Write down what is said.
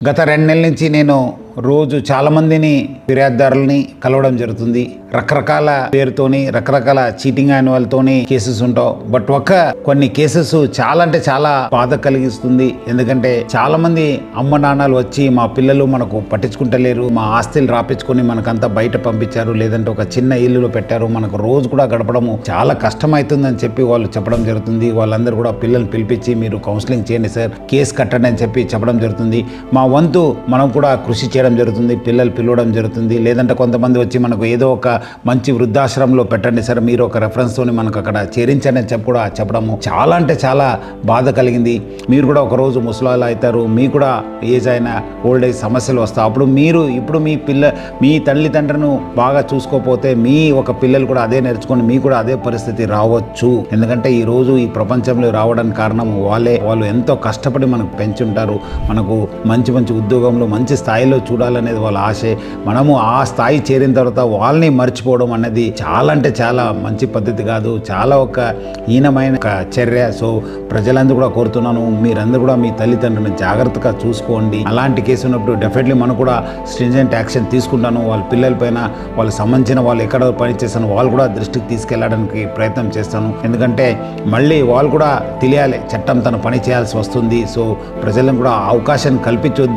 గత 2 నెలల నుంచి నేను రోజు చాలామందిని ఫిర్యాదుదారులని కలవడం జరుగుతుంది. రకరకాల పేరుతోని రకరకాల చీటింగ్ అయిన వాళ్ళతోని కేసెస్ ఉంటావు. బట్ కొన్ని కేసెస్ చాలా అంటే చాలా బాధ కలిగిస్తుంది. ఎందుకంటే చాలా మంది అమ్మ నాన్నలు వచ్చి మా పిల్లలు మనకు పట్టించుకుంటలేరు, మా ఆస్తులు రాపించుకొని మనకంతా బయట పంపించారు, లేదంటే ఒక చిన్న ఇల్లులో పెట్టారు, మనకు రోజు కూడా గడపడము చాలా కష్టమవుతుందని చెప్పి వాళ్ళు చెప్పడం జరుగుతుంది. వాళ్ళందరూ కూడా పిల్లల్ని పిలిపించి మీరు కౌన్సిలింగ్ చేయండి సార్, కేసు కట్టండి అని చెప్పి చెప్పడం జరుగుతుంది. మా వంతు మనం కూడా కృషి చేయడం జరుగుతుంది, పిల్లలు పిలవడం జరుగుతుంది. లేదంటే కొంతమంది వచ్చి మనకు ఏదో ఒక మంచి వృద్ధాశ్రమంలో పెట్టండి సార్, మీరు ఒక రెఫరెన్స్తోని మనకు అక్కడ చేరించండి అని చెప్పి కూడా చెప్పడము చాలా అంటే చాలా బాధ కలిగింది. మీరు కూడా ఒకరోజు ముసలాళ్ళు అవుతారు, మీకు కూడా ఏజ్ అయిన ఓల్డ్ ఏజ్ సమస్యలు వస్తాయి. అప్పుడు ఇప్పుడు మీ తల్లిదండ్రులను బాగా చూసుకోకపోతే మీ ఒక పిల్లలు కూడా అదే నేర్చుకొని మీకు కూడా అదే పరిస్థితి రావచ్చు. ఎందుకంటే ఈరోజు ఈ ప్రపంచంలో రావడానికి కారణం వాళ్ళు ఎంతో కష్టపడి మనకు పెంచుంటారు. మనకు మంచి ఉద్యోగంలో మంచి స్థాయిలో చూడాలనేది వాళ్ళ ఆశే. మనము ఆ స్థాయి చేరిన తర్వాత వాళ్ళని మర్చిపోవడం అనేది చాలా అంటే చాలా మంచి పద్ధతి కాదు, చాలా ఒక హీనమైన చర్య. సో ప్రజలందరూ కూడా కోరుతున్నాను, మీరందరూ కూడా మీ తల్లిదండ్రులను జాగ్రత్తగా చూసుకోండి. అలాంటి కేసు ఉన్నప్పుడు డెఫినెట్లీ మనం కూడా స్ట్రింజెంట్ యాక్షన్ తీసుకుంటాను. వాళ్ళ పిల్లలపైన వాళ్ళకి సంబంధించిన వాళ్ళు ఎక్కడ పని చేస్తాను వాళ్ళు కూడా దృష్టికి తీసుకెళ్ళడానికి ప్రయత్నం చేస్తాను. ఎందుకంటే మళ్ళీ వాళ్ళు కూడా తెలియాలి చట్టం తన పని చేయాల్సి వస్తుంది. సో ప్రజలను కూడా అవకాశాన్ని కల్పించొద్దు.